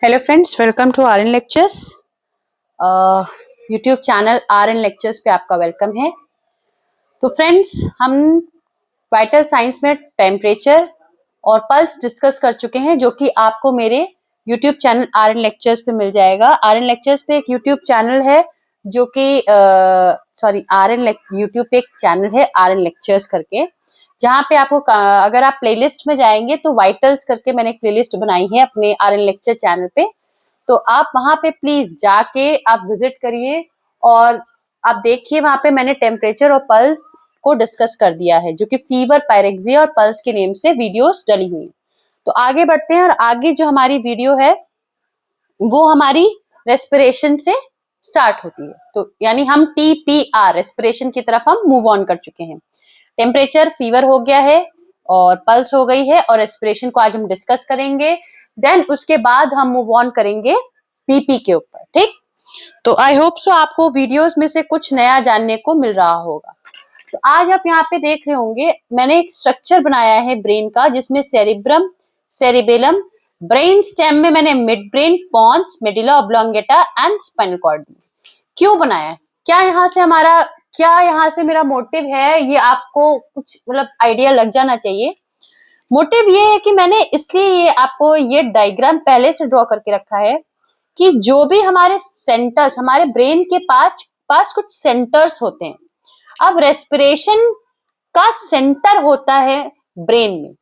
Hello friends, welcome to R N lectures. YouTube channel R N lectures पे आपका welcome है। तो friends, हम वाइटल साइंस में टेम्परेचर और पल्स डिस्कस कर चुके हैं, जो कि आपको मेरे YouTube channel R N lectures पे मिल जाएगा। आर एन लेक्चर्स पे एक यूट्यूब चैनल है जो कि यूट्यूब पे एक चैनल है आर एन लेक्चर्स करके, जहाँ पे आपको अगर आप प्लेलिस्ट में जाएंगे तो वाइटल्स करके मैंने एक प्लेलिस्ट बनाई है अपने आर एन लेक्चर चैनल पे। तो आप वहां पे प्लीज जाके आप विजिट करिए और आप देखिए, वहां पे मैंने टेम्परेचर और पल्स को डिस्कस कर दिया है, जो कि फीवर, पायरेक्सिया और पल्स के नेम से वीडियोस डली हुई। तो आगे बढ़ते हैं, और आगे जो हमारी वीडियो है वो हमारी रेस्पिरेशन से स्टार्ट होती है। तो यानी हम TPR रेस्पिरेशन की तरफ हम मूव ऑन कर चुके हैं। टेम्परेचर, फीवर हो गया है और पल्स हो गई है, और रेस्पिरेशन को आज हम डिस्कस करेंगे। देन उसके बाद हम मूव ऑन करेंगे BP के ऊपर। ठीक, तो आई होप सो आपको वीडियोस में से कुछ नया जानने को मिल रहा होगा। तो आज आप यहाँ पे देख रहे होंगे, मैंने एक स्ट्रक्चर बनाया है ब्रेन का, जिसमें सेरिब्रम, सेरिबेलम, ब्रेन स्टेम में मैंने mid brain, pons, medulla oblongata and spinal cord. क्यों बनाया है, क्या यहाँ से मेरा मोटिव है, ये आपको कुछ मतलब आइडिया लग जाना चाहिए। मोटिव ये है कि मैंने इसलिए ये आपको ये डायग्राम पहले से ड्रॉ करके रखा है कि जो भी हमारे सेंटर्स, हमारे ब्रेन के पास कुछ सेंटर्स होते हैं। अब रेस्पिरेशन का सेंटर होता है ब्रेन में,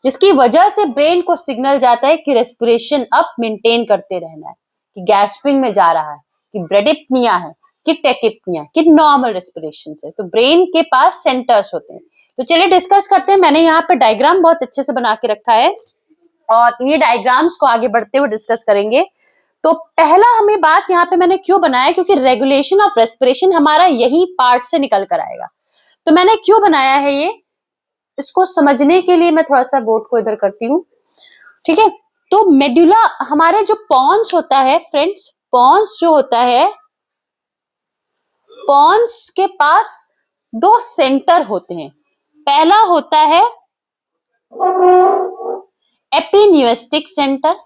जिसकी वजह से ब्रेन को सिग्नल जाता है कि रेस्पिरेशन अप मेंटेन करते रहना है, कि गैस्पिंग में जा रहा है, कि ब्रेडिप्निया है, कि टेकिप्निया, कि नॉर्मल रेस्पिरेशन से। तो ब्रेन के पास सेंटर्स होते हैं। तो चलिए डिस्कस करते हैं। मैंने यहाँ पे डायग्राम बहुत अच्छे से बना के रखा है और ये डायग्राम्स को आगे बढ़ते हुए डिस्कस करेंगे। तो पहला हमें बात यहाँ पे मैंने क्यों बनाया, क्योंकि रेगुलेशन ऑफ रेस्पिरेशन हमारा यही पार्ट से निकल कर आएगा। तो मैंने क्यों बनाया है ये, इसको समझने के लिए मैं थोड़ा सा बोर्ड को इधर करती हूँ। ठीक है, तो मेडुला, हमारे जो पॉन्स होता है फ्रेंड्स, पॉन्स जो होता है, पॉन्स के पास दो सेंटर होते हैं। पहला होता है एपिन्यूस्टिक सेंटर,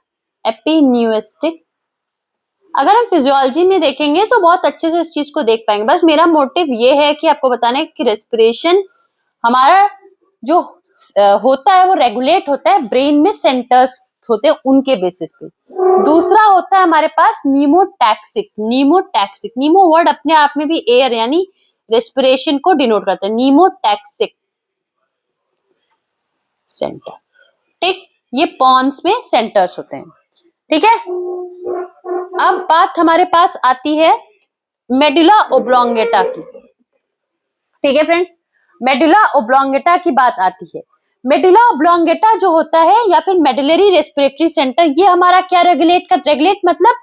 एपिन्यूस्टिक। अगर हम फिजियोलॉजी में देखेंगे तो बहुत अच्छे से इस चीज को देख पाएंगे। बस मेरा मोटिव ये है कि आपको बताना है कि रेस्पिरेशन हमारा जो होता है वो रेगुलेट होता है, ब्रेन में सेंटर्स होते हैं उनके बेसिस पे। दूसरा होता है हमारे पास नीमोटैक्सिक। नीमोटैक्सिक, नीमो वर्ड अपने आप में भी एयर यानी रेस्पिरेशन को डिनोट करता है। नीमोटैक्सिक सेंटर, ठीक, ये पॉन्स में सेंटर्स होते हैं। ठीक है, अब बात हमारे पास आती है मेडुला ओब्लोंगेटा की। ठीक है फ्रेंड्स, मेडुला ओब्लोंगेटा की बात आती है। मेडुला ओब्लोंगेटा जो होता है, या फिर मेडुलरी रेस्पिरेटरी सेंटर, ये हमारा क्या रेगुलेट मतलब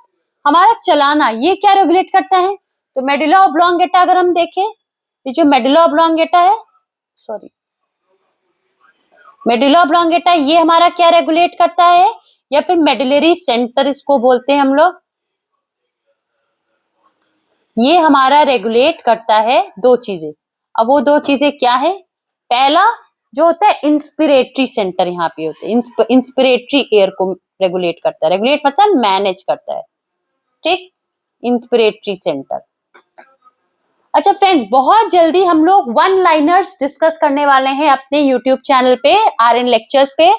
हमारा चलाना, ये क्या रेगुलेट करता है। तो मेडुला ओब्लोंगेटा अगर हम देखें, ये जो मेडुला ओब्लोंगेटा है, मेडुला ओब्लोंगेटा, ये हमारा क्या रेगुलेट करता है, या फिर मेडुलरी सेंटर इसको बोलते हैं हम लोग। ये हमारा रेगुलेट करता है दो चीजें। अब वो दो चीजें क्या है, पहला जो होता है इंस्पिरेटरी सेंटर, यहाँ पे होते हैं इंस्पिरेटरी एयर को रेगुलेट करता है। रेगुलेट मतलब मैनेज करता है, ठीक, इंस्पिरेटरी सेंटर। अच्छा फ्रेंड्स, बहुत जल्दी हम लोग वन लाइनर्स डिस्कस करने वाले हैं अपने यूट्यूब चैनल पे, आरएन लेक्चर्स पे।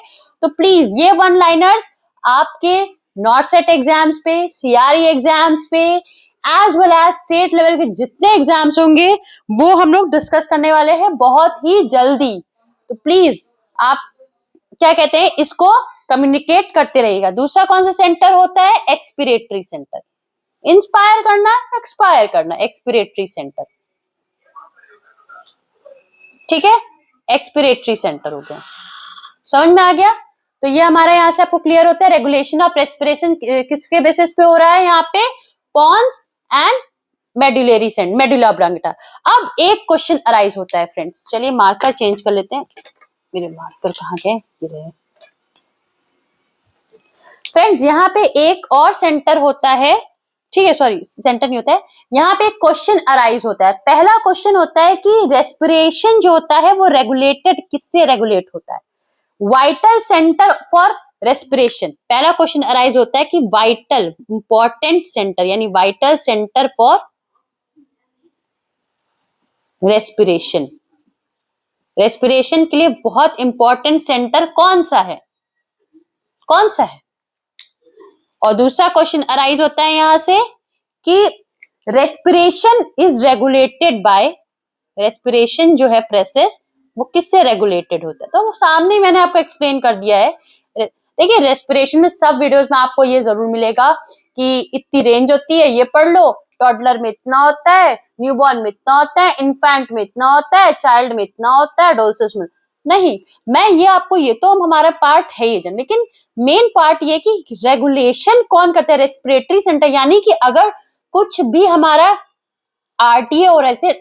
तो प्लीज ये वन लाइनर्स आपके नॉट सेट एग्जाम्स पे, CRE एग्जाम्स पे, as well as state level के जितने एग्जाम्स होंगे वो हम लोग डिस्कस करने वाले हैं बहुत ही जल्दी। तो प्लीज आप क्या कहते हैं, इसको कम्युनिकेट करते रहिएगा। दूसरा कौन सा सेंटर होता है, एक्सपिरेटरी सेंटर। इंस्पायर करना, एक्सपायर करना, एक्सपिरेटरी सेंटर। ठीक है, एक्सपिरेटरी सेंटर हो गया, समझ में आ गया। तो ये हमारा यहाँ से आपको क्लियर होता है। रेगुलेशन ऑफ रेस्पिरेशन किसके बेसिस पे हो रहा है, यहाँ पे pons and medullary centre, medulla oblongata. अब एक क्वेश्चन अराइज होता है फ्रेंड्स, चलिए मार्कर चेंज कर लेते हैं। मेरे मार्कर कहाँ गए, ये रहे। फ्रेंड्स, यहाँ पे एक और सेंटर होता है, ठीक है, सॉरी सेंटर नहीं होता है, यहाँ पे एक क्वेश्चन अराइज होता है। पहला क्वेश्चन होता है कि रेस्पिरेशन जो होता है वो रेगुलेटेड किससे रेगुलेट होता है। वाइटल सेंटर फॉर रेस्पिरेशन, पहला क्वेश्चन अराइज होता है कि वाइटल इंपॉर्टेंट सेंटर यानी vital centre for respiration, respiration के लिए बहुत इंपॉर्टेंट सेंटर कौन सा है, कौन सा है। और दूसरा क्वेश्चन अराइज होता है यहां से कि respiration is regulated bye, respiration जो है प्रोसेस वो किससे रेगुलेटेड होता है, तो वो सामने मैंने आपको एक्सप्लेन कर दिया है। देखिए रेस्पिरेशन में सब वीडियोस में आपको ये जरूर मिलेगा कि इतनी रेंज होती है, ये पढ़ लो, टॉडलर में इतना होता है, न्यूबॉर्न में इतना होता है, इन्फेंट में इतना होता है, चाइल्ड में इतना होता है, डोसेस में नहीं। मैं ये आपको, ये तो हमारा पार्ट है ही जन, लेकिन मेन पार्ट ये कि रेगुलेशन कौन करता है, रेस्पिरेटरी सेंटर। यानी कि अगर कुछ भी हमारा आरटीए हो रहा है,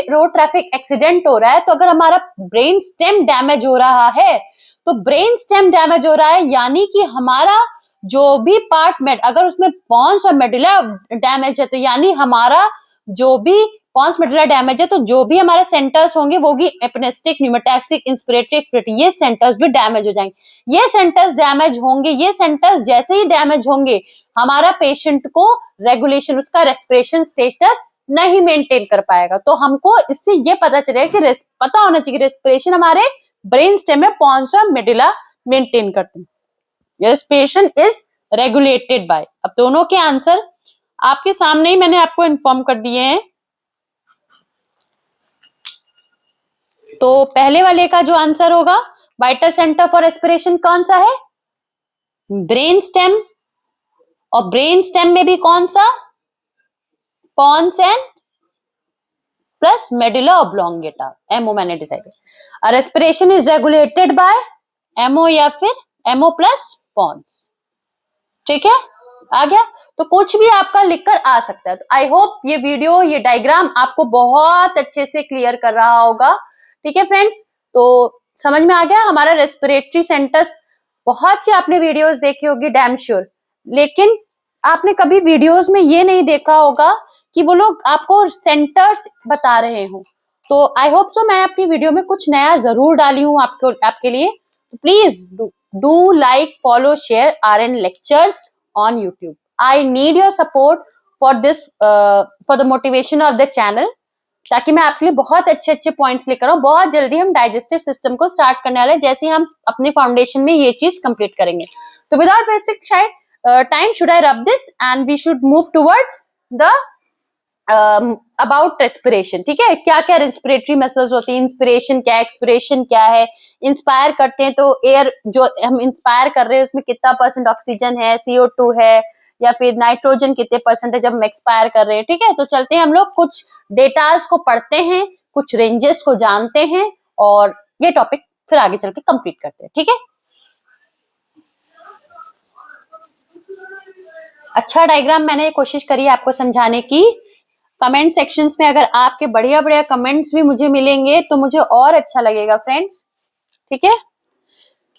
रोड ट्रैफिक एक्सीडेंट हो रहा है, तो अगर हमारा ब्रेन स्टेम डैमेज हो रहा है, तो ब्रेन स्टेम डैमेज हो रहा है यानी कि हमारा जो भी पार्ट में अगर उसमें पॉन्स और मेडुला डैमेज है, तो यानी हमारा जो भी पॉन्स मेडुला डैमेज है, तो जो भी हमारे सेंटर्स होंगे वो भी एपिनेस्टिक, न्यूमेटैक्सिक, इंस्पिरेटरी, एक्सपिरेटरी, ये सेंटर्स भी डैमेज हो जाएंगे। ये सेंटर्स डैमेज होंगे, ये सेंटर्स जैसे ही डैमेज होंगे, हमारा पेशेंट को रेगुलेशन, उसका रेस्पिरेशन स्टेटस नहीं मेंटेन कर पाएगा। तो हमको इससे ये पता चलेगा कि पता होना चाहिए रेस्पिरेशन हमारे ब्रेन स्टेम में पॉन्स और मेडुला मेंटेन करते हैं। रेस्पिरेशन इज रेगुलेटेड बाय, अब दोनों के आंसर आपके सामने ही मैंने आपको इन्फॉर्म कर दिए हैं। तो पहले वाले का जो आंसर होगा, वाइटल सेंटर फॉर रेस्पिरेशन कौन सा है, ब्रेन स्टेम, और ब्रेन स्टेम में भी कौन सा, pons and plus medulla oblongata, MO मैंने डिसाइड किया। Respiration is regulated by MO या फिर एमओ प्लस पॉन्स, ठीक है, आ गया। तो कुछ भी आपका लिखकर आ सकता है। तो आई होप ये वीडियो, ये डायग्राम आपको बहुत अच्छे से क्लियर कर रहा होगा, ठीक है फ्रेंड्स। तो समझ में आ गया हमारा रेस्पिरेटरी सेंटर्स। बहुत सी आपने वीडियोस देखी होगी डैम श्योर, लेकिन आपने कभी वीडियोस में ये नहीं देखा होगा कि वो लोग आपको सेंटर्स बता रहे हो। तो आई होप सो मैं अपनी वीडियो में कुछ नया जरूर डाली हूँ आपके लिए। Please do like, follow, share RN lectures on YouTube. I need your support for this, for the motivation of the channel, ताकि मैं आपके लिए बहुत अच्छे अच्छे पॉइंट्स लेकर आऊं। बहुत जल्दी हम डाइजेस्टिव सिस्टम को स्टार्ट करने वाले हैं, जैसे ही हम अपने फाउंडेशन में ये चीज कंप्लीट करेंगे। तो without wasting time should I rub this and we should move towards the about respiration, ठीक है। क्या क्या रेस्पिरेटरी मसल्स होती है, इंस्पिरेशन क्या है, एक्सपिरेशन क्या है, इंस्पायर करते हैं तो एयर जो हम इंस्पायर कर रहे हैं उसमें कितना % ऑक्सीजन है, CO2 है, या फिर नाइट्रोजन कितने % है जब हम एक्सपायर कर रहे हैं, ठीक है। तो चलते हैं हम लोग कुछ डेटास को पढ़ते हैं, कुछ रेंजेस को जानते हैं, और ये टॉपिक फिर आगे चल के कंप्लीट करते हैं, ठीक है। अच्छा डायग्राम मैंने कोशिश करी है आपको समझाने की। कमेंट सेक्शंस में अगर आपके बढ़िया बढ़िया कमेंट्स भी मुझे मिलेंगे तो मुझे और अच्छा लगेगा फ्रेंड्स, ठीक है।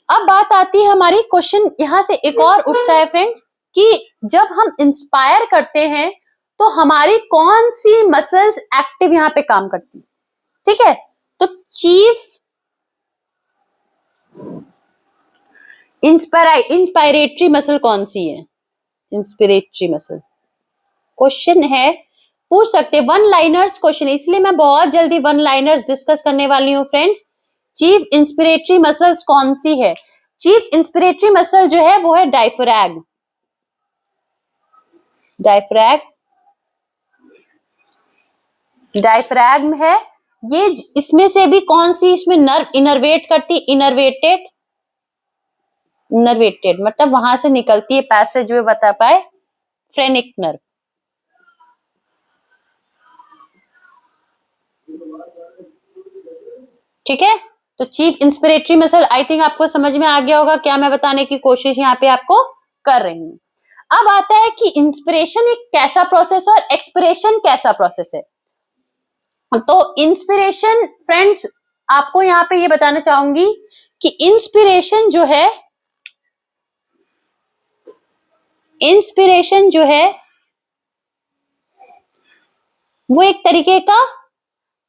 अब बात आती है हमारी, क्वेश्चन यहां से एक और उठता है फ्रेंड्स कि जब हम इंस्पायर करते हैं तो हमारी कौन सी मसल्स एक्टिव यहां पे काम करती है, ठीक है। तो चीफ इंस्पायरेटरी मसल कौन सी है, इंस्पिरेटरी मसल, क्वेश्चन है, पूछ सकते वन लाइनर्स क्वेश्चन, इसलिए मैं बहुत जल्दी वन लाइनर्स डिस्कस करने वाली हूँ फ्रेंड्स। चीफ इंस्पिरेटरी मसल्स कौन सी है, चीफ इंस्पिरेटरी मसल जो है वो है डायफ्रैग, डायफ्रैग्म है ये। इसमें से भी कौन सी इसमें नर्व इनर्वेट करती, इनर्वेटेड मतलब वहां से निकलती है पैसेज वे बता पाए, फ्रेनिक नर्व, ठीक है। तो chief inspiratory muscle I think आपको समझ में आ गया होगा क्या मैं बताने की कोशिश यहाँ पे आपको कर रही हूँ। अब आता है कि इंस्पिरेशन एक कैसा प्रोसेस है और एक्सपिरेशन कैसा प्रोसेस है। तो इंस्पिरेशन फ्रेंड्स आपको यहाँ पे ये बताना चाहूंगी कि इंस्पिरेशन जो है वो एक तरीके का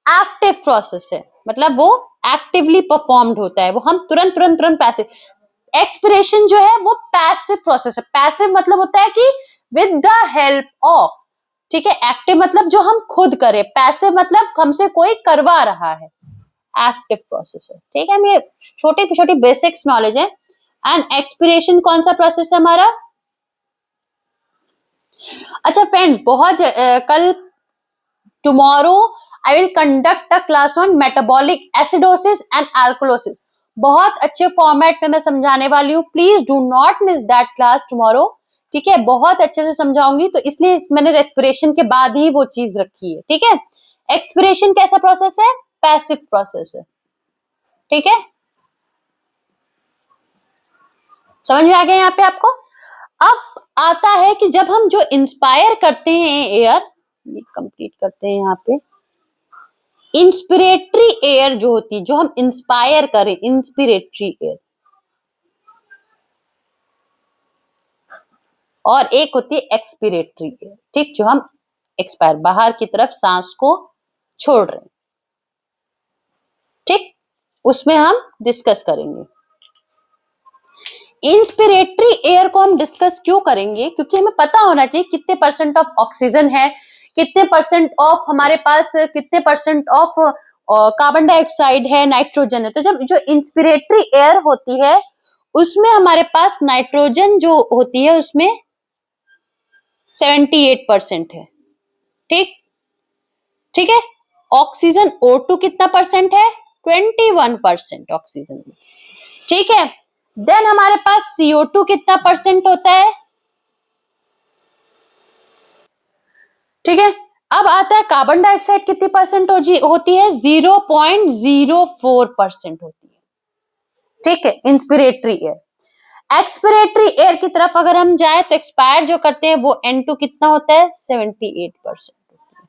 एक्टिव प्रोसेस है, मतलब वो एक्टिवली परफॉर्म्ड होता है, वो हम तुरंत पैसे एक्सपिरेशन जो है वो पैसिव प्रोसेस है। पैसिव मतलब होता है कि विद द हेल्प ऑफ, ठीक है। एक्टिव मतलब जो हम खुद करें, पैसिव मतलब हमसे कोई करवा रहा है, एक्टिव प्रोसेस है, ठीक है। ये छोटी छोटी बेसिक्स नॉलेज है। एंड एक्सपिरेशन कौन सा प्रोसेस है हमारा? अच्छा फ्रेंड्स, कल tomorrow I will conduct a class on metabolic acidosis and alkalosis. बहुत अच्छे फॉर्मेट में मैं समझाने वाली हूँ, please do not miss that class tomorrow, ठीक है। बहुत अच्छे से समझाऊंगी, तो इसलिए मैंने रेस्पिरेशन के बाद ही वो चीज रखी है, ठीक है। एक्सपिरेशन कैसा प्रोसेस है? पैसिव प्रोसेस है, ठीक है। समझ में आ गया यहाँ पे आपको? अब आता है कि जब हम जो इंस्पायर करते हैं एयर, ये कंप्लीट करते हैं यहाँ पे, इंस्पिरेटरी एयर जो होती है, जो हम इंस्पायर करें, इंस्पिरेटरी एयर, और एक होती है एक्सपिरेटरी एयर, ठीक, जो हम एक्सपायर बाहर की तरफ सांस को छोड़ रहे हैं, ठीक। उसमें हम डिस्कस करेंगे। इंस्पिरेटरी एयर को हम डिस्कस क्यों करेंगे? क्योंकि हमें पता होना चाहिए कितने परसेंट ऑफ ऑक्सीजन है, कितने परसेंट ऑफ हमारे पास, कितने परसेंट ऑफ कार्बन डाइऑक्साइड है, नाइट्रोजन है। तो जब जो इंस्पिरेटरी एयर होती है उसमें हमारे पास नाइट्रोजन जो होती है उसमें 78% है, ठीक, ठीक है। ऑक्सीजन O2 कितना परसेंट है? 21% ऑक्सीजन, ठीक है। देन हमारे पास CO2 कितना परसेंट होता है? ठीक है। अब आता है कार्बन डाइऑक्साइड कितनी परसेंट होती है? 0.04% होती है, ठीक है, इंस्पिरेटरी एयर। एक्सपिरेटरी एयर की तरफ अगर हम जाए तो एक्सपायर जो करते हैं वो N2 कितना होता है? 78% होती है।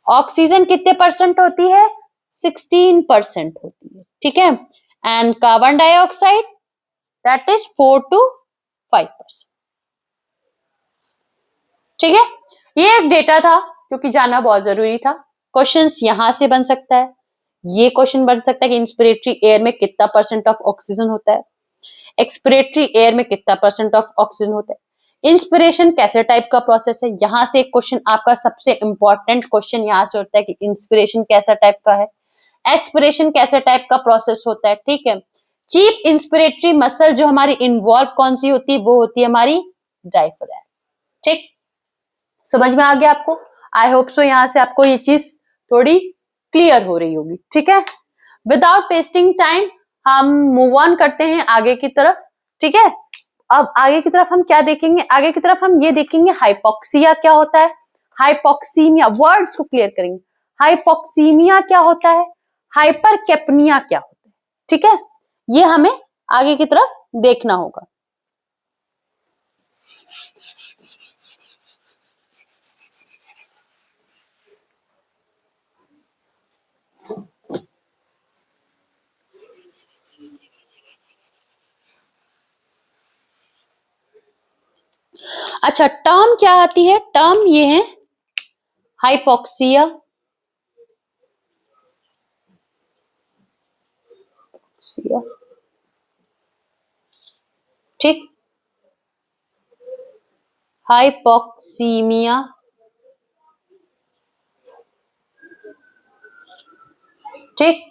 ऑक्सीजन कितने परसेंट होती है? 16% होती है, ठीक है। And carbon dioxide that is 4 to 5%, ठीक है। ये एक डेटा था क्योंकि जानना बहुत जरूरी था। क्वेश्चंस यहां से बन सकता है, ये क्वेश्चन बन सकता है कि इंस्पिरेटरी एयर में कितना परसेंट ऑफ ऑक्सीजन होता है, एक्सपिरेटरी एयर में कितना परसेंट ऑफ ऑक्सीजन होता है, इंस्पिरेशन कैसे टाइप का प्रोसेस है। यहां से एक क्वेश्चन आपका सबसे इंपॉर्टेंट क्वेश्चन यहां से होता है कि इंस्पिरेशन कैसा टाइप का है, एक्सपिरेशन कैसे टाइप का प्रोसेस होता है, ठीक है। चीफ इंस्पिरेटरी मसल जो हमारी इन्वॉल्व कौन सी होती है? वो होती है हमारी डायफ्राम, ठीक। समझ में आ गया आपको? आई होप सो यहां से आपको ये चीज थोड़ी क्लियर हो रही होगी, ठीक है। विदाउट वेस्टिंग टाइम हम मूव ऑन करते हैं आगे की तरफ, ठीक है। अब आगे की तरफ हम क्या देखेंगे? आगे की तरफ हम ये देखेंगे हाइपोक्सिया क्या होता है, हाइपोक्सीमिया, वर्ड्स को क्लियर करेंगे। हाइपोक्सीमिया क्या होता है, हाइपरकेपनिया क्या होता है, ठीक है। ये हमें आगे की तरफ देखना होगा। अच्छा, टर्म क्या आती है? टर्म ये है हाइपोक्सिया, ठीक, हाइपोक्सीमिया, ठीक।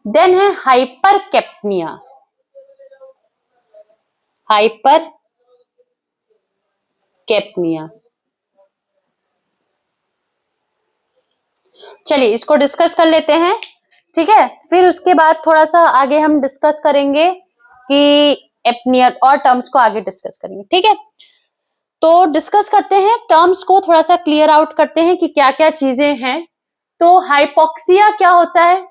देन है हाइपरकेपनिया, हाइपरकेपनिया। चलिए इसको डिस्कस कर लेते हैं, ठीक है। फिर उसके बाद थोड़ा सा आगे हम डिस्कस करेंगे कि एपनिया और टर्म्स को आगे डिस्कस करेंगे, ठीक है। तो डिस्कस करते हैं टर्म्स को, थोड़ा सा क्लियर आउट करते हैं कि क्या क्या चीजें हैं। तो हाइपोक्सिया क्या होता है?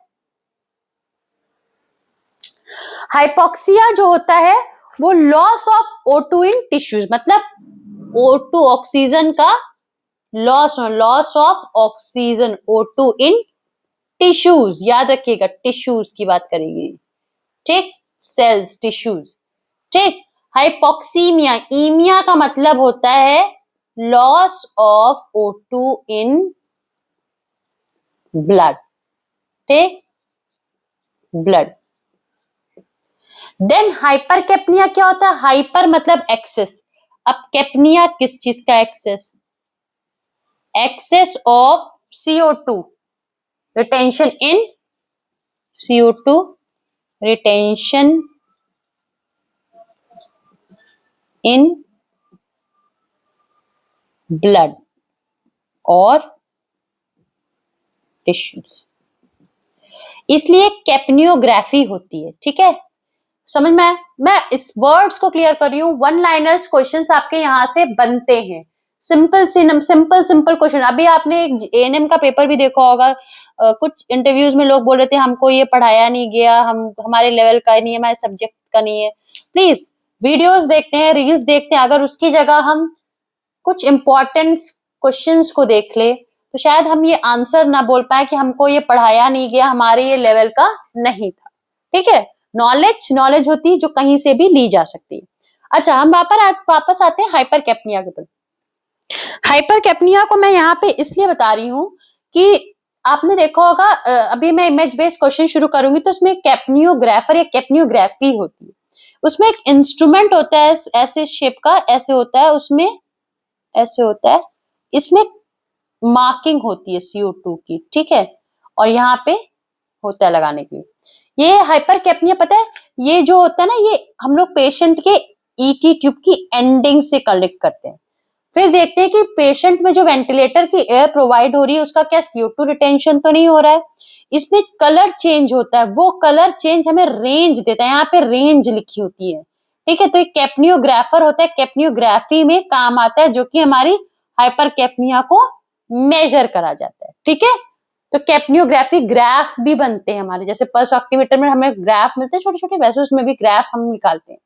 हाइपोक्सिया जो होता है वो loss of O2 in tissues, मतलब O2 ऑक्सीजन का loss of oxygen O2 in tissues, याद रखिएगा टिश्यूज की बात करेंगे, ठीक, सेल्स, टिश्यूज, ठीक। हाइपोक्सीमिया, ईमिया का मतलब होता है loss of O2 in blood, ठीक, ब्लड। देन हाइपर कैपनिया क्या होता है? हाइपर मतलब एक्सेस। अब कैपनिया किस चीज का excess? Excess of CO2, retention in CO2, retention in blood और टिश्यूज, इसलिए कैप्नियोग्राफी होती है। ठीक है, समझ में? मैं इस वर्ड्स को क्लियर कर रही हूँ। वन लाइनर्स क्वेश्चंस आपके यहाँ से बनते हैं, सिंपल सिंपल क्वेश्चन। अभी आपने एक एएनएम का पेपर भी देखा होगा, कुछ इंटरव्यूज में लोग बोल रहे थे हमको ये पढ़ाया नहीं गया, हमारे लेवल का नहीं है, हमारे सब्जेक्ट का नहीं है। प्लीज वीडियोस देखते हैं, रील्स देखते हैं, अगर उसकी जगह हम कुछ इंपॉर्टेंट क्वेश्चंस को देख ले तो शायद हम ये आंसर ना बोल पाए कि हमको ये पढ़ाया नहीं गया, हमारे ये लेवल का नहीं था। ठीक है, नॉलेज होती है जो कहीं से भी ली जा सकती है। अच्छा, हम वापस आते हैं हाइपर कैप्निया के ऊपर। हाइपर कैप्निया को मैं यहाँ पे इसलिए बता रही हूँ कि आपने देखा होगा, अभी मैं इमेज बेस्ड क्वेश्चन शुरू करूंगी तो उसमें कैप्नियोग्राफर या कैप्नियोग्राफी होती है। उसमें एक इंस्ट्रूमेंट होता है ऐसे शेप का, ऐसे होता है, उसमें ऐसे होता है, इसमें मार्किंग होती है CO2 की। ठीक है, और यहाँ पे होता है लगाने के लिए। ये हाइपर कैप्निया, पता है ये जो होता है ना, ये हम लोग पेशेंट के ET ट्यूब की एंडिंग से कलेक्ट करते हैं। फिर देखते हैं कि पेशेंट में जो वेंटिलेटर की एयर प्रोवाइड हो रही है उसका क्या CO2 रिटेंशन तो नहीं हो रहा है। इसमें कलर चेंज होता है, वो कलर चेंज हमें रेंज देता है, यहाँ पे रेंज लिखी होती है। ठीक है, तो एक कैप्नियोग्राफर होता है, कैप्नियोग्राफी में काम आता है, जो कि हमारी हाइपर कैप्निया को मेजर करा जाता है। ठीक है, तो कैप्नियोग्राफी ग्राफ भी बनते हैं हमारे, जैसे पल्स ऑक्सीमीटर में हमें ग्राफ मिलते हैं छोटे छोटे, वैसे उसमें भी ग्राफ हम निकालते हैं।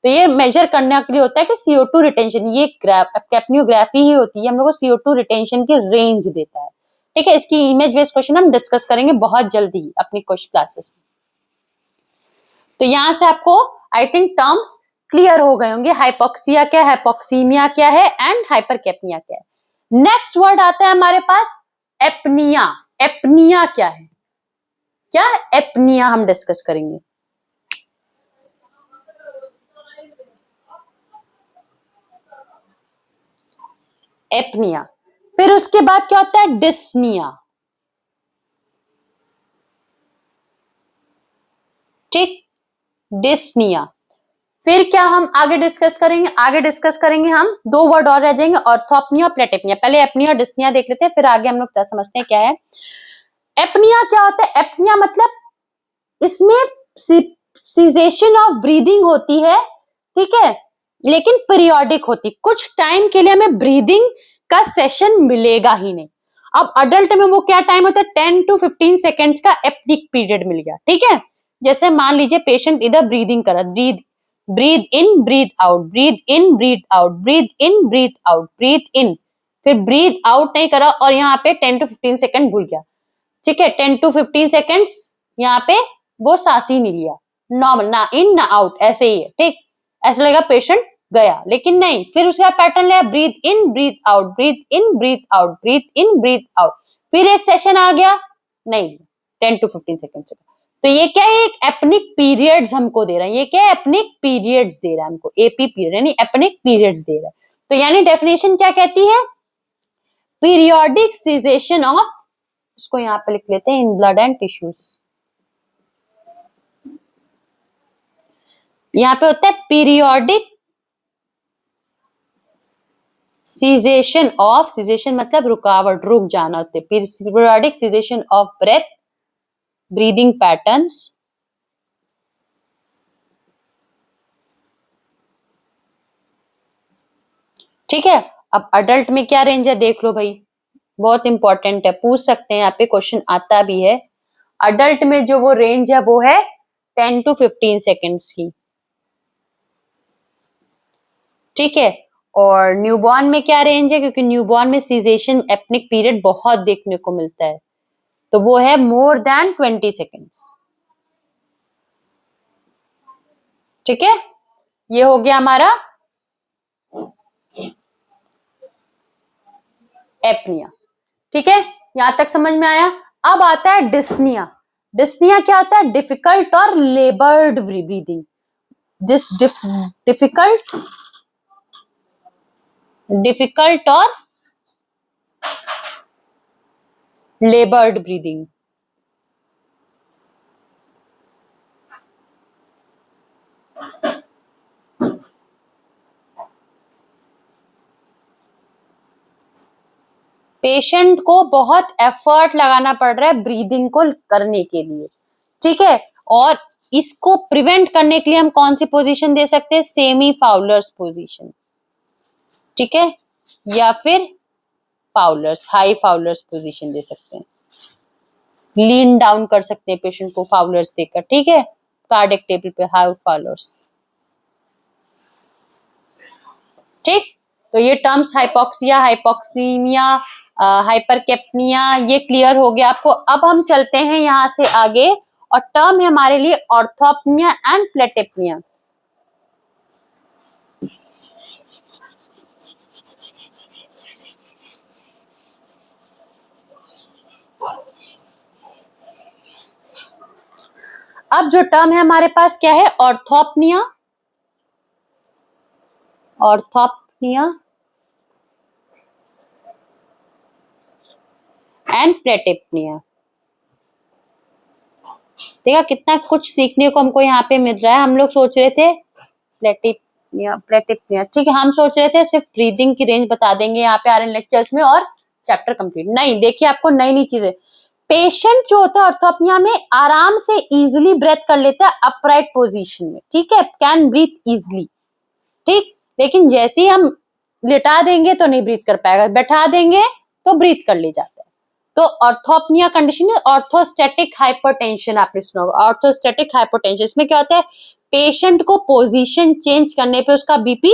तो ये मेजर करने के लिए होता है कि CO2 रिटेंशन, ये ग्राफ कैप्नियोग्राफी ही होती है, हम लोग को CO2 रिटेंशन की रेंज देता है। ठीक है, इसकी इमेज बेस्ड क्वेश्चन हम डिस्कस करेंगे बहुत जल्दी ही अपनी क्वेश्चन क्लासेस में। तो यहां से आपको आई थिंक टर्म्स क्लियर हो गए होंगे, हाइपोक्सिया क्या है, हाइपोक्सीमिया क्या है एंड हाइपरकैप्निया क्या है। नेक्स्ट वर्ड आता है हमारे पास एपनिया। एपनिया क्या है? क्या एपनिया हम डिस्कस करेंगे। एपनिया, फिर उसके बाद क्या होता है? डिस्निया। ठीक, डिस्निया। फिर क्या हम आगे डिस्कस करेंगे? आगे डिस्कस करेंगे हम, दो वर्ड और रह जाएंगे, ऑर्थोपनिया और प्लेटेपनिया। पहले एपनिया और डिस्निया देख लेते हैं, फिर आगे हम लोग समझते हैं क्या है एपनिया। क्या होता है एपनिया? मतलब इसमें सीजेशन ऑफ ब्रीदिंग होती है। ठीक है, लेकिन पीरियोडिक होती, कुछ टाइम के लिए हमें ब्रीदिंग का सेशन मिलेगा ही नहीं। अब अडल्ट में वो क्या टाइम होता है? 10 to 15 सेकेंड्स का एप्निक पीरियड मिल गया। ठीक है, जैसे मान लीजिए पेशेंट इधर ब्रीदिंग कर रहा, breathe in breathe out, breathe in breathe out, breathe in breathe out, breathe in, फिर ब्रीद आउट नहीं करा और यहाँ पे 10 to 15 सेकेंड भूल गया। ठीक है, 10 to 15 सेकेंड्स यहाँ पे वो सांस ही नहीं लिया, नॉर्मल, ना इन ना आउट, ऐसे ही है। ठीक, ऐसा लगेगा पेशेंट गया, लेकिन नहीं, फिर उसका पैटर्न लिया, ब्रीथ इन ब्रीथ आउट, ब्रीथ इन ब्रीथ आउट, ब्रीथ इन ब्रीथ आउट, फिर एक सेशन आ गया, नहीं 10 to 15 सेकेंड। तो ये क्या है? एक एपनिक पीरियड्स हमको दे रहा है। ये क्या है? एपनिक पीरियड्स दे रहा है हमको, AP पीरियड यानी एपनिक पीरियड्स दे रहा है। तो यानी डेफिनेशन क्या कहती है? पीरियोडिक सीजेशन ऑफ, इसको यहां पे लिख लेते हैं, इन ब्लड एंड टिश्यूज। यहां पे होता है पीरियोडिक सीजेशन ऑफ, सीजेशन मतलब रुकावट, रुक जाना होते, periodic cessation of breath, breathing patterns. ठीक है, अब अडल्ट में क्या रेंज है देख लो भाई, बहुत इंपॉर्टेंट है, पूछ सकते हैं, यहाँ पे क्वेश्चन आता भी है। अडल्ट में जो वो रेंज है वो है 10 to 15 सेकेंड्स की। ठीक है, और न्यूबॉर्न में क्या रेंज है? क्योंकि न्यूबॉर्न में सीजेशन एपनिक पीरियड बहुत देखने को मिलता है, तो वो है मोर देन 20 सेकेंड्स। ठीक है, ये हो गया हमारा एपनिया। ठीक है, यहां तक समझ में आया। अब आता है डिस्निया। डिस्निया क्या होता है? डिफिकल्ट और लेबर्ड ब्रीदिंग। जिस डिफिकल्ट डिफिकल्ट और लेबर्ड ब्रीदिंग। पेशेंट को बहुत एफर्ट लगाना पड़ रहा है ब्रीदिंग को करने के लिए, ठीक है। और इसको प्रिवेंट करने के लिए हम कौन सी पोजीशन दे सकते हैं? सेमी फाउलर्स पोजीशन, ठीक है, या फिर फाउलर्स, हाई फाउलर्स पोजीशन दे सकते हैं। लीन डाउन कर सकते हैं पेशेंट को फाउलर्स देकर, ठीक है, कार्डियक टेबल पे हाई फाउलर्स, ठीक। तो ये टर्म्स हाइपोक्सिया, हाइपोक्सीमिया, हाइपरकेप्निया, ये क्लियर हो गया आपको। अब हम चलते हैं यहां से आगे और टर्म है हमारे लिए ऑर्थोपनिया एंड प्लेटेपनिया। अब जो टर्म है हमारे पास क्या है? Orthopnoea, orthopnoea and platypnoea. देखा कितना कुछ सीखने को हमको यहाँ पे मिल रहा है। हम लोग सोच रहे थे प्लेटेपनिया, प्लेटेपनिया, ठीक है, हम सोच रहे थे सिर्फ ब्रीदिंग की रेंज बता देंगे यहाँ पे आरएन लेक्चर्स में और चैप्टर कंप्लीट। नहीं, देखिए आपको नई नई चीजें। पेशेंट जो होता है ऑर्थोपनिया में आराम से इजिली ब्रेथ कर लेता है अपराइट पोजीशन में, ठीक है, कैन ब्रीथ इजिली, ठीक। लेकिन जैसे ही हम लिटा देंगे तो नहीं ब्रीथ कर पाएगा, बैठा देंगे तो ब्रीथ कर ले जाता है। तो ऑर्थोपनिया कंडीशन है ऑर्थोस्टैटिक हाइपरटेंशन, आपने सुना होगा ऑर्थोस्टैटिक हाइपरटेंशन। इसमें क्या होता है? पेशेंट को पोजीशन चेंज करने पे उसका बीपी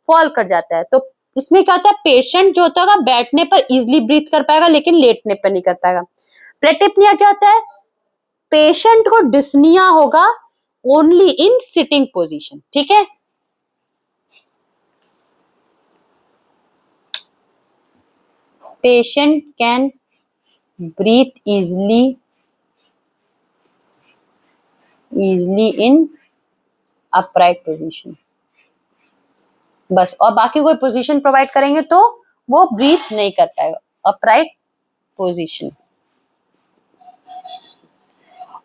फॉल कर जाता है। तो इसमें क्या होता है? पेशेंट जो होता है बैठने पर इजिली ब्रीथ कर पाएगा लेकिन लेटने पर नहीं कर पाएगा। प्लेटेपनिया क्या होता है? पेशेंट को डिस्निया होगा ओनली इन सिटिंग पोजीशन, ठीक है। Patient can breathe easily in upright position, बस। और बाकी कोई पोजीशन प्रोवाइड करेंगे तो वो ब्रीथ नहीं कर पाएगा, अपराइट पोजीशन।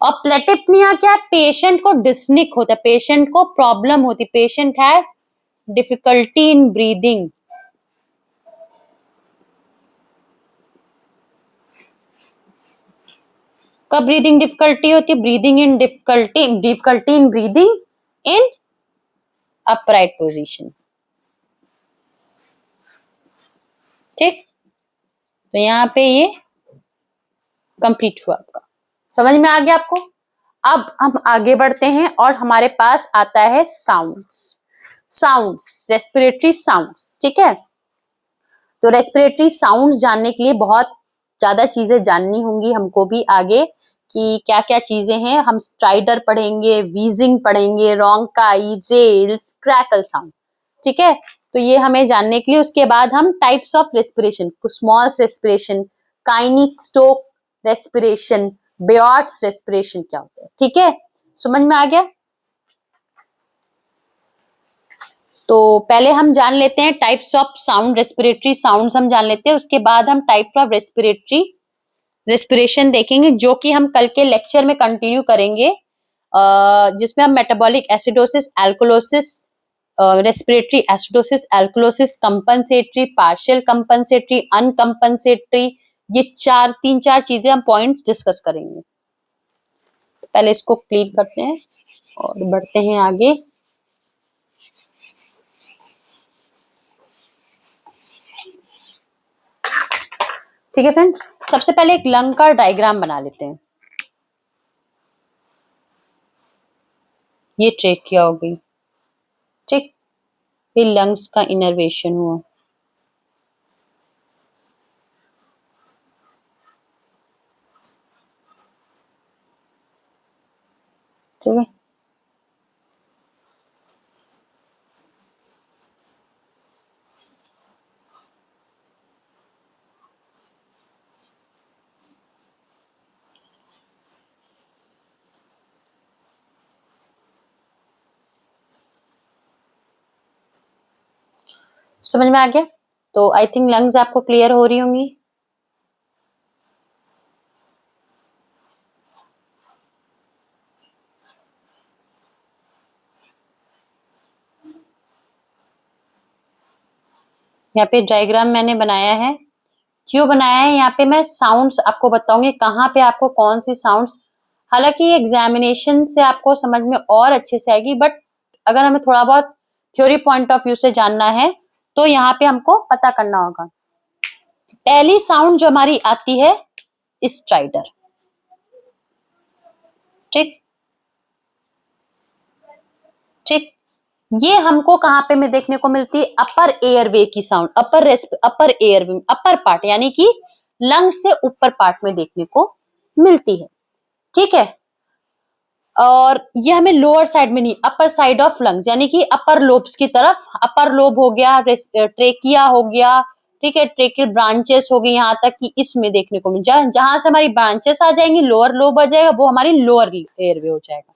और प्लेटेपनिया क्या? पेशेंट को डिस्निक होता है, पेशेंट को प्रॉब्लम होती, patient has difficulty in breathing. कब ब्रीदिंग डिफिकल्टी होती है? Breathing in difficulty in breathing in upright position, ठीक। तो यहाँ पे ये कंप्लीट हुआ आपका, समझ में आ गया आपको। अब हम आगे बढ़ते हैं और हमारे पास आता है साउंड्स, साउंड्स, रेस्पिरेटरी साउंड्स, ठीक है। तो रेस्पिरेटरी साउंड्स जानने के लिए बहुत ज्यादा चीजें जाननी होंगी हमको भी आगे, कि क्या क्या चीजें हैं। हम स्ट्राइडर पढ़ेंगे, वीजिंग पढ़ेंगे, रोंकाई, रेल्स, क्रैकल साउंड, ठीक है। तो ये हमें जानने के लिए, उसके बाद हम types of respiration, small respiration, काइनिक स्टोक रेस्पिरेशन, बेयॉट्स रेस्पिरेशन क्या होता है, ठीक है, समझ में आ गया। तो पहले हम जान लेते हैं types of sound, respiratory sounds हम जान लेते हैं, उसके बाद हम टाइप ऑफ रेस्पिरेटरी रेस्पिरेशन देखेंगे, जो कि हम कल के लेक्चर में कंटिन्यू करेंगे, जिसमें हम metabolic acidosis, alkalosis, respiratory acidosis, alkalosis, compensatory, partial compensatory, uncompensatory, ये तीन चार चीजें हम पॉइंट्स डिस्कस करेंगे। तो पहले इसको क्लीन करते हैं और बढ़ते हैं आगे। ठीक है फ्रेंड्स, सबसे पहले एक लंग का डायग्राम बना लेते हैं। ये ट्रेकिया हो गई, ठीक, ये लंग्स का इनर्वेशन हुआ, ठीक है। समझ में आ गया? तो आई थिंक लंग्स आपको क्लियर हो रही होंगी। यहाँ पे डायग्राम मैंने बनाया है। क्यों बनाया है? यहाँ पे मैं साउंड्स आपको बताऊंगी कहाँ पे आपको कौन सी साउंड्स, हालांकि एग्जामिनेशन से आपको समझ में और अच्छे से आएगी, बट अगर हमें थोड़ा बहुत थ्योरी पॉइंट ऑफ व्यू से जानना है तो यहाँ पे हमको पता करना होगा। पहली साउंड जो हमारी आती है स्ट्राइडर, ठीक ठीक। ये हमको कहाँ पे में देखने को मिलती है? अपर एयरवे की साउंड, अपर एयरवे, अपर पार्ट यानी कि लंग्स से ऊपर पार्ट में देखने को मिलती है, ठीक है। और ये हमें लोअर साइड में नहीं, अपर साइड ऑफ लंग्स यानी कि अपर लोब्स की तरफ, अपर लोब हो गया, ट्रेकिया हो गया, ठीक है, ट्रेकियल ब्रांचेस हो गई, यहाँ तक कि इसमें देखने को मिल जाए, जहां से हमारी ब्रांचेस आ जाएंगी, लोअर लोब आ जाएगा, वो हमारी लोअर एयरवे हो जाएगा।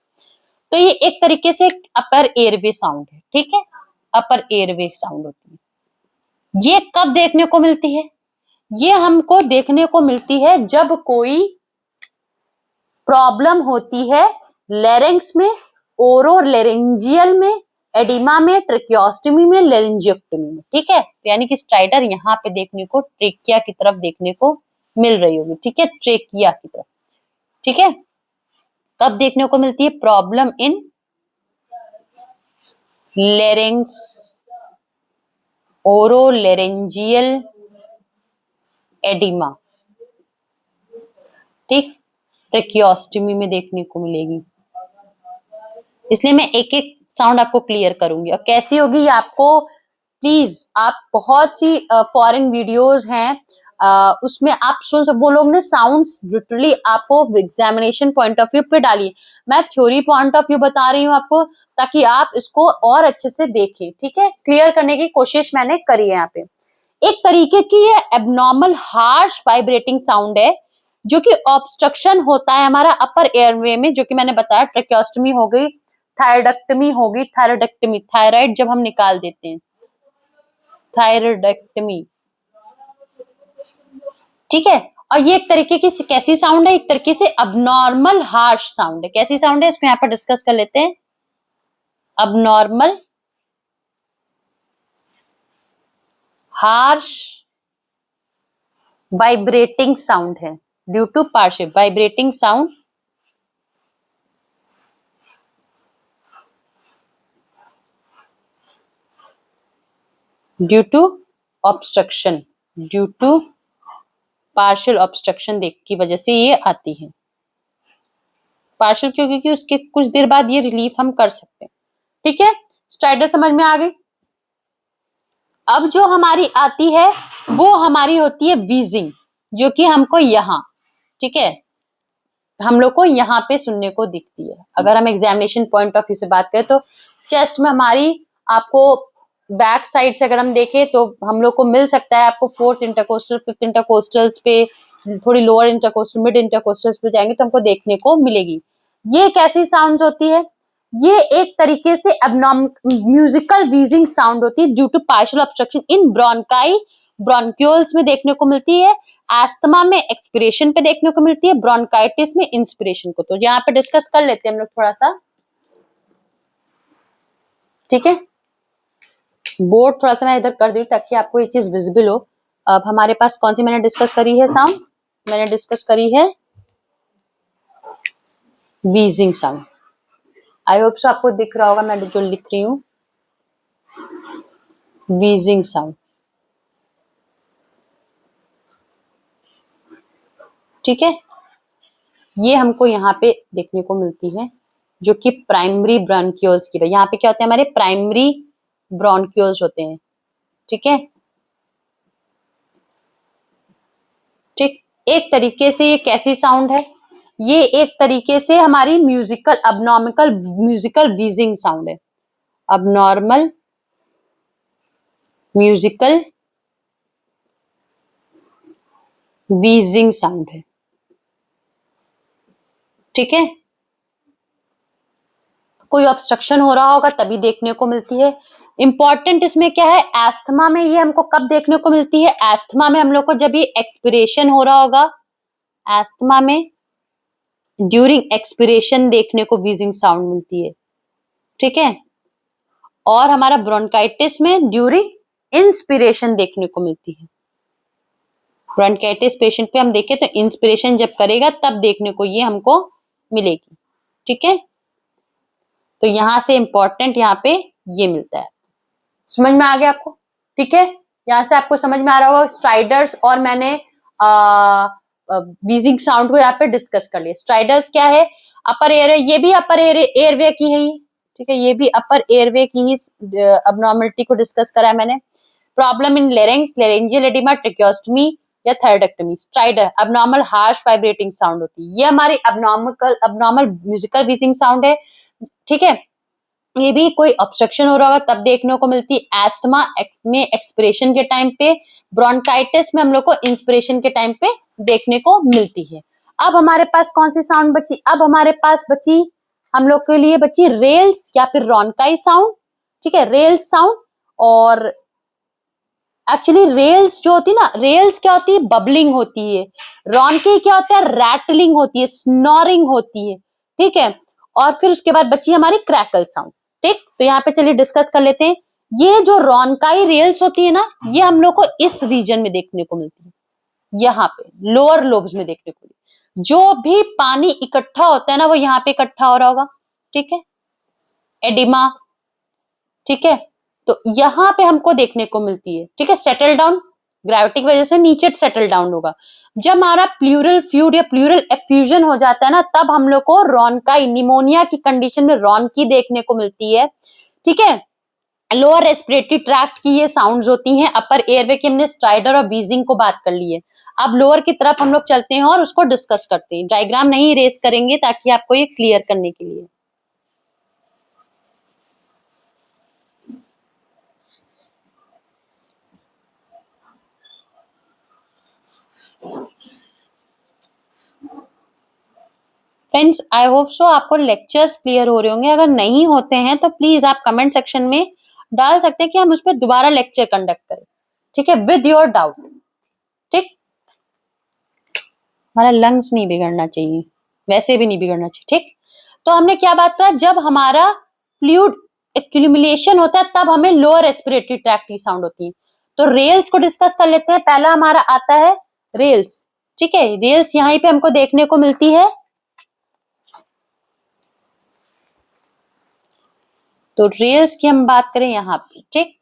तो ये एक तरीके से अपर एयरवे साउंड है, ठीक है, अपर एयरवे साउंड होती है। ये कब देखने को मिलती है? ये हमको देखने को मिलती है जब कोई प्रॉब्लम होती है लेरेंक्स में, ओरोलेरेंजियल में, एडिमा में, ट्रेकियोस्टमी में, लेरेंजियोक्टमी में, ठीक है। तो यानी कि स्ट्राइडर यहाँ पे देखने को ट्रेकिया की तरफ देखने को मिल रही होगी, ठीक है, ट्रेकिया की तरफ, ठीक है। कब देखने को मिलती है? प्रॉब्लम इन लेरेंक्स, ओरोलेरेंजियल, एडिमा, ठीक, ट्रेकियोस्टमी में देखने को मिलेगी। इसलिए मैं एक एक साउंड आपको क्लियर करूंगी। और कैसी होगी ये आपको, प्लीज आप बहुत सी फॉरेन वीडियोस हैं, उसमें आप सुन सब, वो लोग ने साउंड्स लिटरली आपको एग्जामिनेशन पॉइंट ऑफ व्यू पे डाली, मैं थ्योरी पॉइंट ऑफ व्यू बता रही हूँ आपको, ताकि आप इसको और अच्छे से देखें, ठीक है। क्लियर करने की कोशिश मैंने करी है यहाँ पे। एक तरीके की ये एबनॉर्मल हार्श वाइब्रेटिंग साउंड है, जो कि ऑब्स्ट्रक्शन होता है हमारा अपर एयरवे में, जो कि मैंने बताया ट्रेकियोस्टमी हो गई, थायरॉइडेक्टमी होगी, थायरॉइडेक्टमी, थायराइड जब हम निकाल देते हैं, थायरॉइडेक्टमी, ठीक है। और ये एक तरीके की कैसी साउंड है? एक तरीके से अबनॉर्मल हार्श साउंड है। कैसी साउंड है इसको यहाँ पर डिस्कस कर लेते हैं। अबनॉर्मल हार्श वाइब्रेटिंग साउंड है, due to partial vibrating sound due to obstruction, due to partial obstruction देख की वजह से ये आती है। पार्शियल क्यों? क्योंकि उसके कुछ देर बाद ये रिलीफ हम कर सकते हैं, ठीक है। स्ट्राइडर समझ में आ गई। अब जो हमारी आती है वो हमारी होती है वीजिंग, जो कि हमको यहाँ, ठीक है, हम लोग को यहाँ पे सुनने को दिखती है। अगर हम एग्जामिनेशन पॉइंट ऑफ व्यू से बात करें तो चेस्ट में हमारी, आपको बैक साइड से अगर हम देखें तो हम लोग को मिल सकता है, आपको फोर्थ इंटरकोस्टल, फिफ्थ इंटरकोस्टल्स पे, थोड़ी लोअर इंटरकोस्टल, मिड इंटरकोस्टल्स पे जाएंगे तो हमको देखने को मिलेगी। ये कैसी साउंड्स होती है? ये एक तरीके से म्यूजिकल वीजिंग साउंड होती है due to partial obstruction in bronchi, bronchioles में देखने को मिलती है, एस्थमा में एक्सपिरेशन पे देखने को मिलती है, ब्रोंकाइटिस में इंस्पिरेशन को। तो यहाँ पे डिस्कस कर लेते हैं हम लोग थोड़ा सा, ठीक है। बोर्ड थोड़ा सा मैं इधर कर दी ताकि आपको ये चीज विजिबल हो। अब हमारे पास कौन सी मैंने डिस्कस करी है साउंड? मैंने डिस्कस करी है wheezing sound. I hope so आपको दिख रहा होगा मैं जो लिख रही हूँ, वीजिंग साउंड, ठीक है। ये हमको यहाँ पे देखने को मिलती है, जो कि प्राइमरी ब्रोंक्यूल्स की, यहाँ पे क्या होते हैं? हमारे प्राइमरी ब्रोंक्यूल्स होते हैं, ठीक है, ठीक। एक तरीके से ये कैसी साउंड है? ये एक तरीके से हमारी musical abnormal musical wheezing sound है, अबनॉर्मल म्यूजिकल वीजिंग साउंड है, ठीक है। कोई ऑब्स्ट्रक्शन हो रहा होगा तभी देखने को मिलती है। इंपॉर्टेंट इसमें क्या है, एस्थमा में ये हमको कब देखने को मिलती है, एस्थमा में हम लोग को जब ये एक्सपिरेशन हो रहा होगा, एस्थमा में ड्यूरिंग एक्सपिरेशन देखने को व्हीजिंग साउंड मिलती है, ठीक है। और हमारा ब्रोंकाइटिस में ड्यूरिंग इंस्पिरेशन देखने को मिलती है। ब्रोंकाइटिस पेशेंट पे हम देखें तो इंस्पिरेशन जब करेगा तब देखने को ये हमको मिलेगी, ठीक है। तो यहां से इंपॉर्टेंट यहाँ पे ये मिलता है। समझ में आ गया आपको, ठीक है। यहाँ से आपको समझ में आ रहा होगा स्ट्राइडर्स, और मैंने व्हीजिंग साउंड को यहाँ पे डिस्कस कर लिया। स्ट्राइडर्स क्या है, अपर एयर, ये भी अपर एयरवे की है, ठीक है, ये भी अपर एयरवे की ही अबनॉर्मलिटी को डिस्कस करा है मैंने। Problem in larynx, laryngeal oedema, tracheostomy या thyroidectomy. Stridor abnormal harsh vibrating sound होती है, ये हमारी अबनॉर्मल म्यूजिकल व्हीजिंग साउंड है, ठीक है। ये भी कोई ऑब्स्ट्रक्शन हो रहा होगा तब देखने को मिलती है। एस्थमा में एक्सपिरेशन के टाइम पे, ब्रोंकाइटिस में हम लोग को इंस्पिरेशन के टाइम पे देखने को मिलती है। अब हमारे पास कौन सी साउंड बची, अब हमारे पास बची, हम लोग के लिए बची रेल्स या फिर रोनकाई साउंड, ठीक है, रेल्स साउंड। और एक्चुअली रेल्स जो होती है ना, रेल्स क्या होती है, बबलिंग होती है। रोनकी क्या होता है, रैटलिंग होती है, स्नोरिंग होती है, ठीक है। और फिर उसके बाद बची हमारी क्रैकल साउंड, ठीक। तो यहाँ पे चलिए डिस्कस कर लेते हैं। ये जो रोनकाई रेल्स होती है ना, ये हम लोग को इस रीजन में देखने को मिलती है, यहाँ पे लोअर लोब्स में देखने को मिलती है। जो भी पानी इकट्ठा होता है ना, वो यहाँ पे इकट्ठा हो रहा होगा, ठीक है, एडिमा, ठीक है। तो यहाँ पे हमको देखने को मिलती है, ठीक है। सेटल डाउन, ग्रेविटी की वजह से नीचे सेटल डाउन होगा। जब हमारा प्लूरल फ्लूइड या प्लूरल एफ्यूजन हो जाता है ना, तब हम लोग को रोनकाई, निमोनिया की कंडीशन में रोनकी देखने को मिलती है, ठीक है। लोअर रेस्पिरेटरी ट्रैक्ट की ये साउंड्स होती हैं। अपर एयरवे की हमने स्ट्राइडर और व्हीजिंग को बात कर ली है। अब लोअर की तरफ हम लोग चलते हैं और उसको डिस्कस करते हैं। डायग्राम नहीं इरेज करेंगे ताकि आपको ये क्लियर करने के लिए। फ्रेंड्स, आई होप सो आपको लेक्चर्स क्लियर हो रहे होंगे। अगर नहीं होते हैं तो प्लीज आप कमेंट सेक्शन में डाल सकते हैं कि हम उस पर दोबारा लेक्चर कंडक्ट करें, ठीक है, विद योर डाउट, ठीक। हमारा लंग्स नहीं बिगड़ना चाहिए, वैसे भी नहीं बिगड़ना चाहिए, ठीक। तो हमने क्या बात करा, जब हमारा फ्लूइड एक्यूमुलेशन होता है तब हमें लोअर रेस्पिरेटरी ट्रैक्ट की साउंड होती है। तो रेल्स को डिस्कस कर लेते हैं। पहला हमारा आता है रेल्स, ठीक है। रेल्स यहीं पे हमको देखने को मिलती है। तो रेल्स की हम बात करें यहाँ पे, ठीक।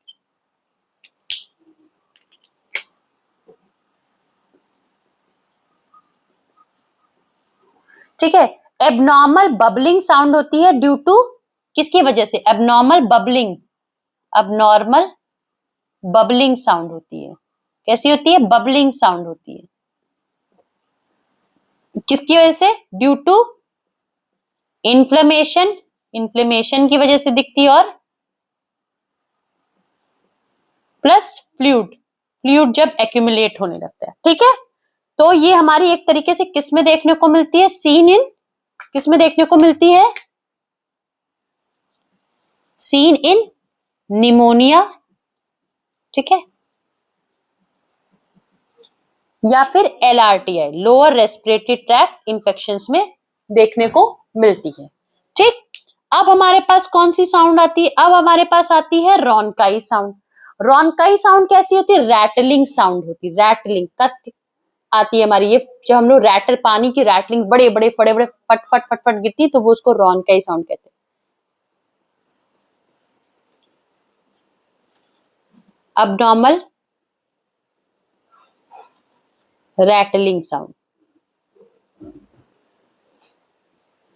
ठीक है, एबनॉर्मल बबलिंग साउंड होती है ड्यू टू, किसकी वजह से, abnormal bubbling, abnormal bubbling sound होती है। कैसी होती है, बबलिंग साउंड होती है, किसकी वजह से, ड्यू टू इन्फ्लेमेशन, इन्फ्लेमेशन की वजह से दिखती है, और प्लस फ्लूइड, फ्लूइड जब एक्यूमुलेट होने लगता है, ठीक है। तो ये हमारी एक तरीके से किस में देखने को मिलती है, सीन इन, किस में देखने को मिलती है, सीन इन निमोनिया, ठीक है, या फिर LRTI, lower respiratory tract infections में देखने को मिलती है, ठीक। अब हमारे पास कौन सी साउंड आती है, अब हमारे पास आती है रोनकाई साउंड। रोनकाई साउंड कैसी होती है, रैटलिंग साउंड होती है, रैटलिंग कस आती है हमारी, ये जब हम लोग रैटल, पानी की रैटलिंग, बड़े बड़े फटे बड़े फट फट फट फट गिरती है, तो वो उसको रोनकाई साउंड कहते हैं। अबनॉर्मल रैटलिंग साउंड,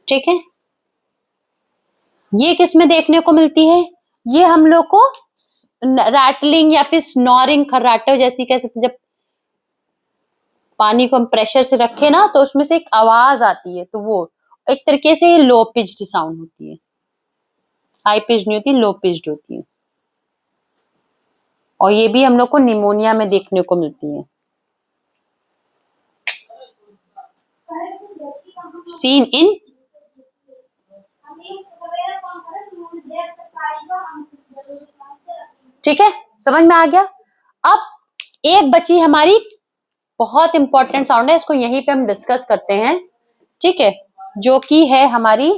ठीक है। ये किस में देखने को मिलती है, ये हम लोग को रैटलिंग या फिर स्नोरिंग, खर्राटे जैसी कह सकते, जब पानी को हम प्रेशर से रखे ना तो उसमें से एक आवाज आती है, तो वो एक तरीके से लो पिच्ड साउंड होती है, हाई पिच्ड नहीं होती, लो पिच्ड होती है। और ये भी हम लोग को निमोनिया में देखने को मिलती है। सीन इन, ठीक है, समझ में आ गया। अब एक बची हमारी बहुत इंपॉर्टेंट साउंड है, इसको यहीं पे हम डिस्कस करते हैं, ठीक है, जो कि है हमारी,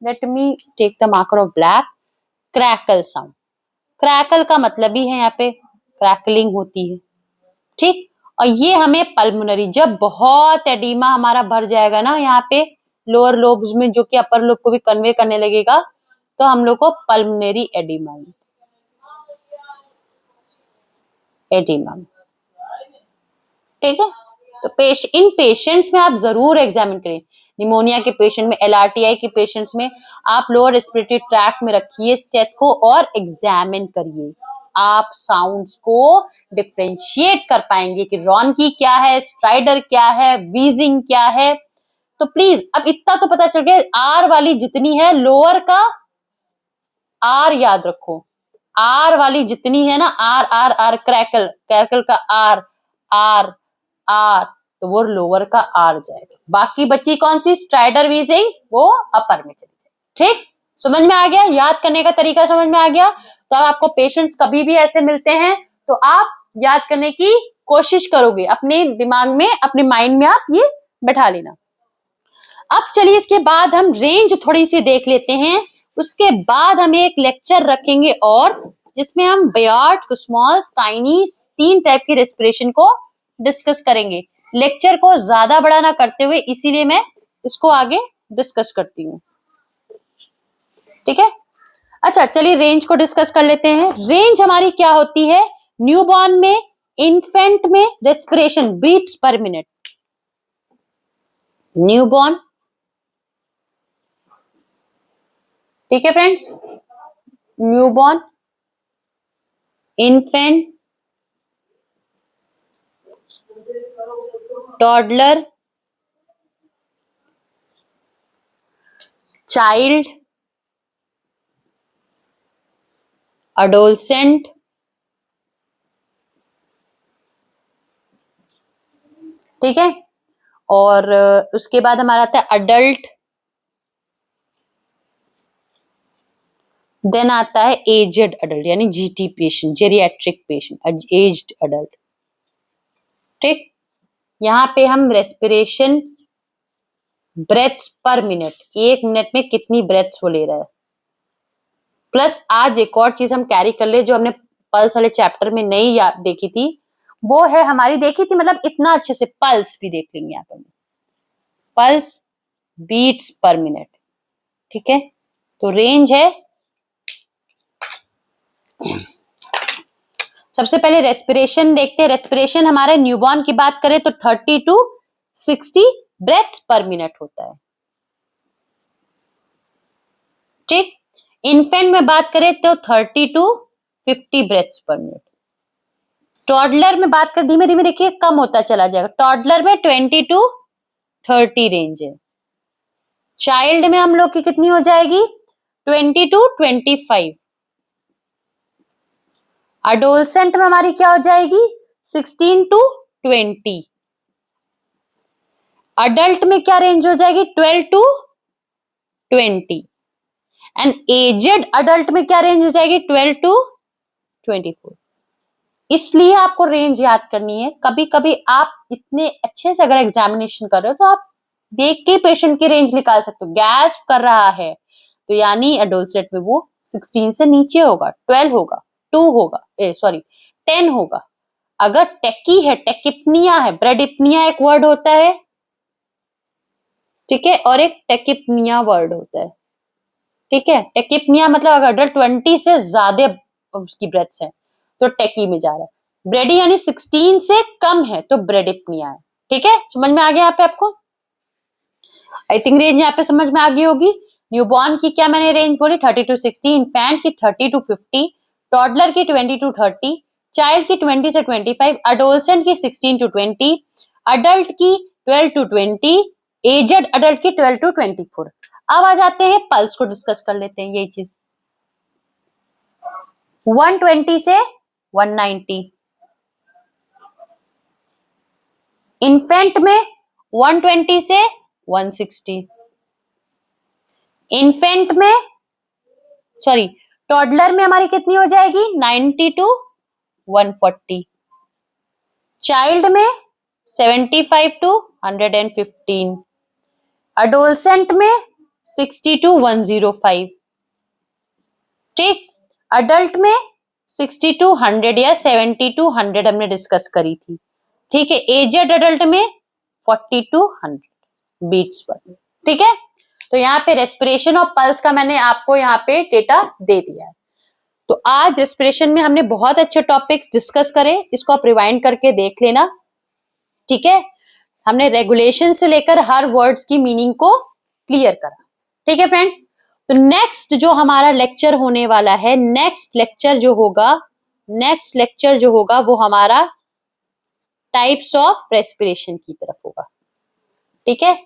let me take the marker of black, crackle sound. Crackle का मतलब ही है यहाँ पे क्रैकलिंग होती है, ठीक। और ये हमें पल्मोनरी, जब बहुत एडिमा हमारा भर जाएगा ना यहाँ पे लोअर लोब्स में, जो कि अपर लोब को भी कन्वे करने लगेगा, तो हम लोग को पल्मोनरी एडिमा, ठीक है। तो इन पेशेंट्स में आप जरूर एग्जामिन करें, निमोनिया के पेशेंट में, LRTI के पेशेंट्स में आप लोअर रेस्पिरेटरी ट्रैक्ट में रखिए स्टेथ को और एग्जामिन करिए। आप साउंड्स को डिफरेंशिएट कर पाएंगे कि रॉनकी क्या है, स्ट्राइडर क्या है, वीजिंग क्या है। तो प्लीज अब इतना तो पता चल गया, आर वाली जितनी है लोअर का आर याद रखो, आर वाली जितनी है ना, आर आर आर, क्रैकल, क्रैकल का आर, आर आर, तो वो लोअर का आर जाएगा। बाकी बची कौन सी, स्ट्राइडर वीजिंग, वो अपर में चली जाएगी। ठीक, समझ में आ गया, याद करने का तरीका समझ में आ गया। तो अब आपको पेशेंट्स कभी भी ऐसे मिलते हैं तो आप याद करने की कोशिश करोगे, अपने दिमाग में, अपने माइंड में आप ये बैठा लेना। अब चलिए इसके बाद हम रेंज थोड़ी सी देख लेते हैं, उसके बाद हम एक लेक्चर रखेंगे और जिसमें हम बेयर्ड, कुस्मॉल, स्टाइनीज 3 टाइप की रेस्पिरेशन को डिस्कस करेंगे। लेक्चर को ज्यादा बड़ा ना करते हुए इसीलिए मैं इसको आगे डिस्कस करती हूँ, ठीक है। अच्छा चलिए रेंज को डिस्कस कर लेते हैं। रेंज हमारी क्या होती है, न्यूबॉर्न में, इन्फेंट में respiration beats per minute, newborn, ठीक है friends, newborn, infant, toddler, child, adolescent, ठीक है। और उसके बाद हमारा आता है अडल्ट, देन आता है एजेड अडल्ट यानी GT patient, geriatric patient, aged adult, ठीक। यहाँ पे हम रेस्पिरेशन ब्रेथ्स पर मिनट, 1 मिनट में कितनी ब्रेथ्स वो ले रहा है, प्लस आज एक और चीज हम कैरी कर ले जो हमने पल्स वाले चैप्टर में नहीं देखी थी, वो है हमारी, देखी थी मतलब इतना अच्छे से, पल्स भी देख लेंगे यहाँ पर, पल्स बीट्स पर मिनट, ठीक है। तो रेंज है, सबसे पहले रेस्पिरेशन देखते हैं। रेस्पिरेशन हमारे न्यूबॉर्न की बात करें तो 30 to 60 ब्रेथ्स पर मिनट होता है, ठीक। इन्फेंट में बात करें तो 30 to 50 ब्रेथ्स पर मिनट। टॉडलर में बात करें, धीमे धीमे देखिए कम होता चला जाएगा, टॉडलर में 20 to 30 रेंज है। चाइल्ड में हम लोग की कितनी हो जाएगी, 20 to 25। अडोलसेंट में हमारी क्या हो जाएगी, 16 to 20। अडल्ट में क्या रेंज हो जाएगी, 12 to 20। एंड एजेड अडल्ट में क्या रेंज हो जाएगी, 12 to 24। इसलिए आपको रेंज याद करनी है। कभी कभी आप इतने अच्छे से अगर एग्जामिनेशन कर रहे हो तो आप देख के पेशेंट की रेंज निकाल सकते हो। गैस कर रहा है तो यानी एडोलसेंट में वो 16 से नीचे होगा, 12 होगा, 2 होगा, 10 होगा। अगर टेकी है, टेकिपनिया है, ब्रेडिपनिया एक वर्ड होता है, ठीक है, और एक टेकिपनिया वर्ड होता है, ठीक है। टेकिपनिया मतलब अगर अडल्ट 20 से ज्यादा उसकी ब्रेथ्स है तो टेकी में जा रहा है, ब्रेडी यानी 16 से कम है तो ब्रेडिपनिया है, ठीक है। समझ में आ गया यहाँ पे आपको, आई थिंक रेंज यहाँ पे समझ में आ गई होगी। न्यूबॉर्न की क्या मैंने रेंज बोली, 30 to 60, इन्फेंट की 30 to 50, टॉडलर की 20 to 30, चाइल्ड की 20 से 25, अडोलसेंट की 16 to 20, अडल्ट की 12 to 20, एजेड अडल्ट की 12 to 24। अब आ जाते हैं पल्स को डिस्कस कर लेते हैं, यही चीज 120 से 190, इन्फेंट में 120 से 160, इन्फेंट में सॉरी टॉडलर में हमारी कितनी हो जाएगी 90 to 140, चाइल्ड में 75 to 115, अडोलसेंट में 60 to 105, ठीक। अडल्ट में 60 to 100 या 70 to 100 हमने डिस्कस करी थी, ठीक है। एजेड अडल्ट में 40 to 100 बीट्स पर, ठीक है। तो यहाँ पे रेस्पिरेशन और पल्स का मैंने आपको यहाँ पे डेटा दे दिया है। तो आज रेस्पिरेशन में हमने बहुत अच्छे टॉपिक्स डिस्कस करे, इसको आप रिवाइंड करके देख लेना, ठीक है। हमने रेगुलेशन से लेकर हर वर्ड्स की मीनिंग को क्लियर करा, ठीक है फ्रेंड्स। तो नेक्स्ट जो हमारा लेक्चर होने वाला है, नेक्स्ट लेक्चर जो होगा वो हमारा टाइप्स ऑफ रेस्पिरेशन की तरफ होगा, ठीक है।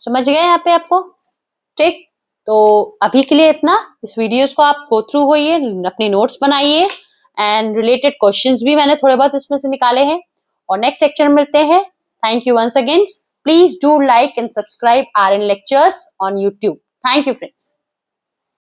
समझ गए यहाँ पे आपको, ठीक। तो अभी के लिए इतना, इस वीडियोस को आप गो थ्रू होइए, अपने नोट्स बनाइए एंड रिलेटेड क्वेश्चंस भी मैंने थोड़े बहुत इसमें से निकाले हैं, और नेक्स्ट लेक्चर में मिलते हैं। Thank you once again, please do like and subscribe RN lectures on YouTube. Thank you friends.